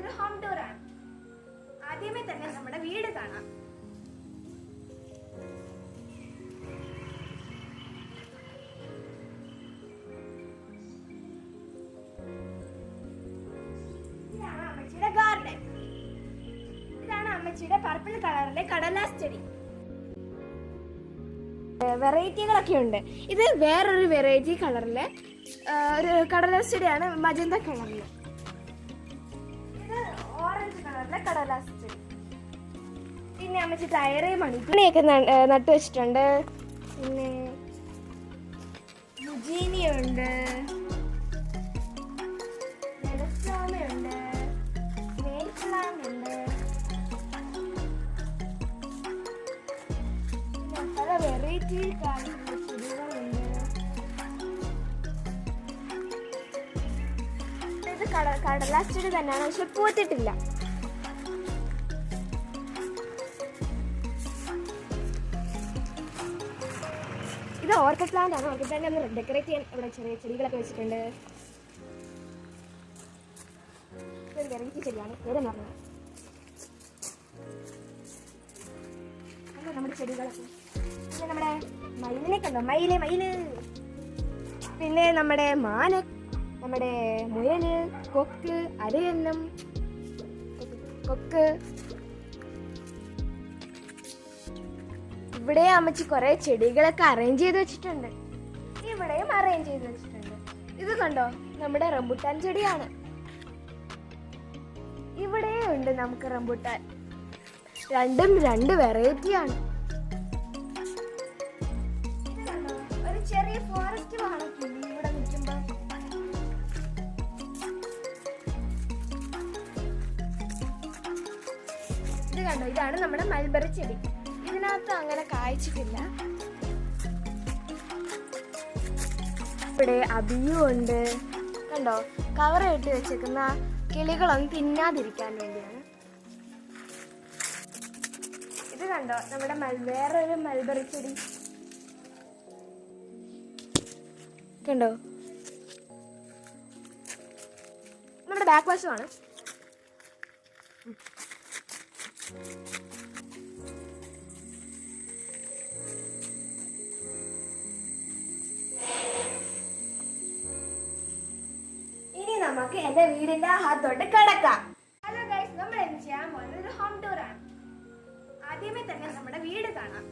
പോകുന്നത് home tour ആണ്. ആദ്യമേ തന്നെ നമ്മുടെ വീട് കാണാം. ഇതാണ് അമ്മച്ചിയുടെ ഗാർഡൻ. ഇതാണ് അമ്മച്ചിയുടെ പർപ്പിൾ കളറിലെ കടലാസ് ചെടി. വെറൈറ്റികളൊക്കെ ഉണ്ട്. ഇത് വേറൊരു വെറൈറ്റി കളറിലെ ഒരു കടലാസ് ചെടിയാണ്, മജന്ത കളറില്. ഇത് ഓറഞ്ച് കളറിലെ കടലാസ് ചെടി. പിന്നെ അമ്മച്ചി ടയറ് മണിയൊക്കെ നട്ടു വെച്ചിട്ടുണ്ട്. പിന്നെ മുജീനിയുണ്ട്, നെലസ്റ്റോമയുണ്ട്, മേൽപ്ലാനുണ്ട്. പിന്നെ പല വെറൈറ്റി ചെടികളുണ്ട്. ഇത് കടലാസ് ചെടി തന്നെയാണ്, പക്ഷെ പൂത്തിട്ടില്ല. ഇത് ഓർക്കിഡ് പ്ലാന്റ് ആണ്. ഓർക്കിഡ് പ്ലാന്റ് ഒന്ന് ഡെക്കറേറ്റ് ചെയ്യാൻ ഇവിടെ ചെറിയ ചെടികളൊക്കെ വെച്ചിട്ടുണ്ട്. ഇതൊരു വെറൈറ്റി ചെടിയാണ്, പേരെന്ന് പറഞ്ഞത്. നമ്മുടെ ചെടികളൊക്കെ. പിന്നെ നമ്മുടെ മയിലിനെ കണ്ടോ, മയില്. പിന്നെ നമ്മുടെ മാന, നമ്മുടെ മുയല്, കൊക്ക്, അരയന്നം, കൊക്ക്. ഇവിടെ അമ്മച്ചി കുറെ ചെടികളൊക്കെ അറേഞ്ച് ചെയ്ത് വെച്ചിട്ടുണ്ട്. ഇവിടെയും അറേഞ്ച് ചെയ്ത് വെച്ചിട്ടുണ്ട്. ഇത് കണ്ടോ, നമ്മുടെ റംബുട്ടാൻ ചെടിയാണ്. ഇവിടെ ഉണ്ട് നമുക്ക് റംബുട്ടാൻ. രണ്ടും രണ്ട് വെറൈറ്റിയാണ്. ഒരു ചെറിയ ഫോറസ്റ്റ് കാണത്തില്ല ഇവിടെ നിൽക്കുമ്പോ. ഇത് കണ്ടോ, ഇതാണ് നമ്മുടെ മൽബറി ചെടി. ഇതിനകത്ത് അങ്ങനെ കായ്ച്ചിട്ടില്ല. ഇവിടെ അബിയും ഉണ്ട്. കണ്ടോ, കവർ ഇട്ട് വെച്ചേക്കുന്ന കിളികളൊന്നും തിന്നാതിരിക്കാൻ വേണ്ടിയാണ്. ഇത് കണ്ടോ, നമ്മുടെ വേറൊരു മൽബറി ചെടി കണ്ടോ, നമ്മുടെ ബാക്ക് വശമാണ്. നമുക്ക് എന്റെ വീടിന്റെ അകത്തോട്ട് കിടക്കാം. ഹലോ ഗൈസ്, നമ്മൾ എന്ത് ചെയ്യാൻ പോകുന്നത് ഒരു ഹോം ടൂർ ആണ്. ആദ്യമേ തന്നെ നമ്മുടെ വീട് കാണാം.